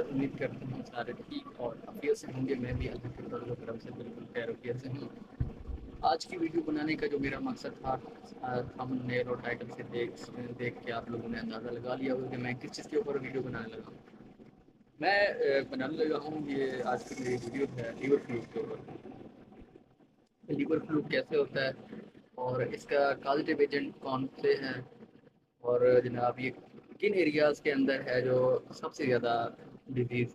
امید کرتا ہوں سارے ٹھیک اور عافیت سے ہوں گے. میں بھی اللہ کے فضل و کرم سے بالکل خیر وفیت سے ہوں. آج کی ویڈیو بنانے کا جو میرا مقصد تھا، تھم نیل اور ٹائٹل سے دیکھ کے آپ لوگوں نے اندازہ لگا لیا ہوگا کہ میں کس چیز کے اوپر ویڈیو بنانے لگا ہوں. میں بنانے لگا ہوں، یہ آج کی میری ویڈیو ہے لیور فلوک کے اوپر. لیور فلوک کیسے ہوتا ہے اور اس کا کازیٹیو ایجنٹ کون سے ہیں، اور جناب یہ کن ایریاز کے اندر ہے جو سب سے زیادہ ڈیزیز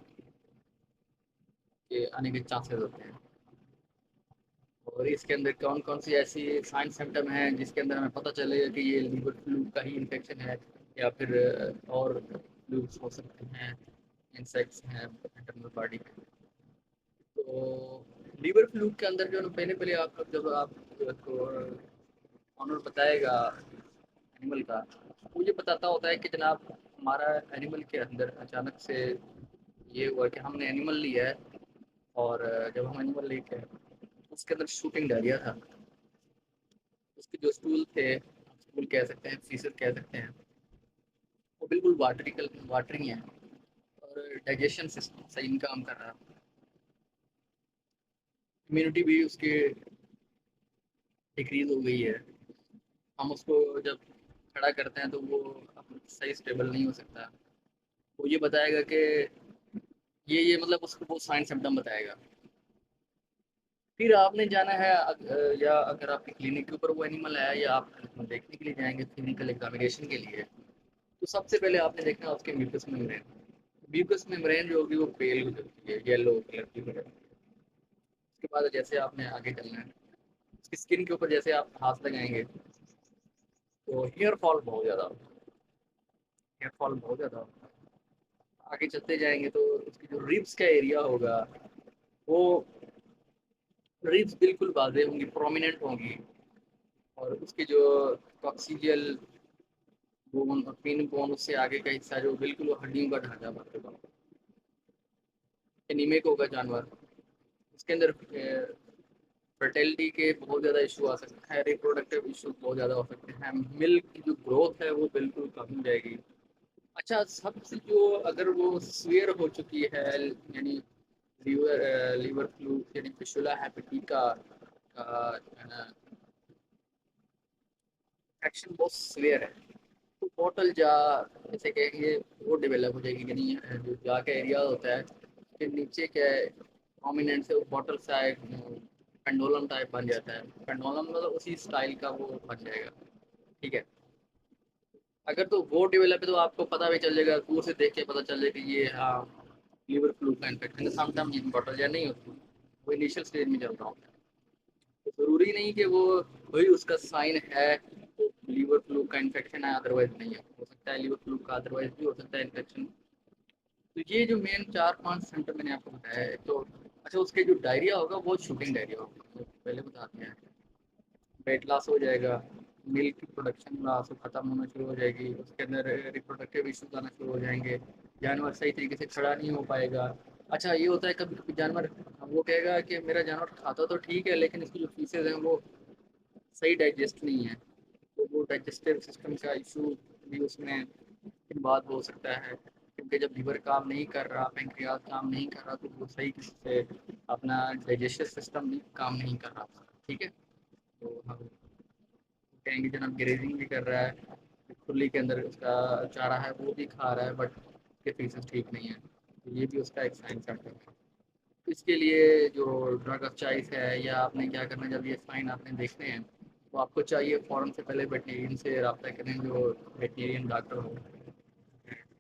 کے آنے کے چانسز ہوتے ہیں، اور اس کے اندر کون کون سی ایسی سائن سمٹم ہیں جس کے اندر ہمیں پتہ چلے گا کہ یہ لیور فلو کا ہی انفیکشن ہے یا پھر اور فلوز ہو سکتے ہیں، انسیکٹس ہیں انٹرنل باڈی کے. تو لیور فلو کے اندر جو پہلے آپ جب آپ کو آنر بتائے گا اینیمل کا، وہ یہ بتاتا ہوتا ہے کہ جناب ہمارا اینیمل کے اندر اچانک سے یہ ہوا کہ ہم نے اینیمل لیا ہے، اور جب ہم اینیمل لے کے اس کے اندر شوٹنگ ڈالیا تھا، اس کے جو اسٹول تھے، اسٹول کہہ سکتے ہیں، فیسز کہہ سکتے ہیں، وہ بالکل واٹری ہیں اور ڈائجیشن سسٹم صحیح نہیں کام کر رہا. امیونٹی بھی اس کی ڈکریز ہو گئی ہے. ہم اس کو جب کھڑا کرتے ہیں تو وہ صحیح اسٹیبل نہیں ہو سکتا. وہ یہ بتائے گا کہ یہ مطلب اس کو وہ سائن سمٹم بتائے گا. پھر آپ نے جانا ہے، یا اگر آپ کی کلینک کے اوپر وہ اینیمل آیا یا آپ دیکھنے کے لیے جائیں گے کلینکل ایگزامینیشن کے لیے، تو سب سے پہلے آپ نے دیکھنا اس کے میوکس میمبرین. میوکس میمبرین جو ہوگی وہ پیل ہو جاتی ہے، یلو کلر کی ہو جاتی ہے. اس کے بعد جیسے آپ نے آگے چلنا ہے، اس کی اسکن کے اوپر جیسے آپ ہاتھ لگائیں گے تو ہیئر فال بہت زیادہ ہوتا ہے. ہیئر فال بہت زیادہ ہوتا ہے. آگے چلتے جائیں گے تو اس کی جو ریبس کا ایریا ہوگا وہ ریبس بالکل واضح ہوں گی، پرومیننٹ ہوں گی، اور اس کی جو کاکسیجل بون اور پین بون اس سے آگے کا حصہ جو بالکل وہ ہڈیوں کا ڈھانچہ بنتے گا. انیمک ہوگا جانور. اس کے اندر فرٹیلٹی کے بہت زیادہ ایشو آ سکتے ہیں، ریپروڈکٹیو ایشو بہت زیادہ ہو سکتے ہیں، ملک کی جو گروتھ ہے وہ بالکل کم ہو جائے گی. اچھا، سب سے جو اگر وہ سویئر ہو چکی ہے، یعنی لیور فلو یعنی فشولا ہیپیٹیکا کا ایکشن بہت سویئر ہے، تو بوٹل جا جیسے کہ یہ وہ ڈیولپ ہو جائے گی. یعنی جو جا کا ایریا ہوتا ہے اس کے نیچے کیا ہے پرومیننٹ سے وہ بوٹل سائڈ پینڈولم ٹائپ بن جاتا ہے. پینڈولم مطلب اسی اسٹائل کا وہ بن جائے گا. ٹھیک ہے. اگر تو وہ ڈیولپ ہے تو آپ کو پتہ بھی چل جائے گا، دور سے دیکھ کے پتہ چل جائے گا کہ یہ ہاں لیور فلو کا انفیکشن. سم ٹائم بوٹل یا نہیں ہوتی، وہ انیشیل اسٹیج میں چل رہا ہوتا ہے. تو ضروری نہیں کہ وہ وہی اس کا سائن ہے لیور فلو کا انفیکشن ہے، ادروائز نہیں ہے. ہو سکتا ہے لیور فلو کا ادروائز بھی ہو سکتا ہے انفیکشن. تو یہ جو مین 4-5 سمٹم میں نے آپ کو بتایا ہے، تو اچھا اس کے جو ڈائریا ہوگا وہ شوٹنگ ڈائریا ہوگا. پہلے بتاتے ہیں ویٹ لاس ہو جائے گا، ملک کی پروڈکشن لاس ختم ہونا شروع ہو جائے گی، اس کے اندر ریپروڈکٹیو ایشوز آنا شروع ہو جائیں گے، جانور صحیح طریقے سے کھڑا نہیں ہو پائے گا. اچھا یہ ہوتا ہے کبھی کبھی جانور وہ کہے گا کہ میرا جانور کھاتا تو ٹھیک ہے لیکن اس کی جو فیسز ہیں وہ صحیح ڈائجسٹ نہیں ہے، تو وہ ڈائجسٹیو سسٹم کا ایشو بھی اس میں بعد ہو سکتا ہے. کیونکہ جب لیور کام نہیں کر رہا، پینکریاس کام نہیں کر رہا، تو وہ صحیح کسی سے اپنا ڈائجسٹیو سسٹم بھی کام نہیں کر رہا. ٹھیک ہے. تو ہم کہیں گے جناب گریزنگ بھی کر رہا ہے، کھلی کے اندر اس کا چارہ ہے وہ بھی کھا رہا ہے، بٹ اس کے فیسز ٹھیک نہیں ہے. تو یہ بھی اس کا ایک سائن ہے. اس کے لیے جو ڈرگ آف چوائس ہے، یا آپ نے کیا کرنا ہے جب یہ سائن آپ نے دیکھنے ہیں تو آپ کو چاہیے فوراً سے پہلے ویٹرینین سے رابطہ کریں، جو ویٹرینین ڈاکٹر ہو.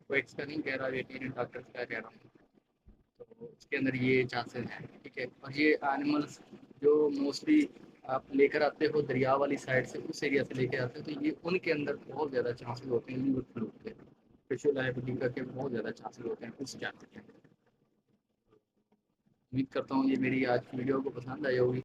وہ ایکس کا نہیں کہہ رہا، ویٹرینین ڈاکٹر کا کہہ رہا ہوں. تو اس کے اندر یہ چانسز ہیں. ٹھیک ہے. اور یہ اینیملس جو موسٹلی آپ لے کر آتے ہو دریا والی سائڈ سے، اس ایریا سے لے کے آتے ہو، تو یہ ان کے اندر بہت زیادہ چانسز ہوتے ہیں لیور فلو کے، فشولا ہیپیٹیکا کے بہت زیادہ چانسز ہوتے ہیں اس جانور کے. امید کرتا ہوں یہ میری آج کی ویڈیو کو پسند آئی ہوگی.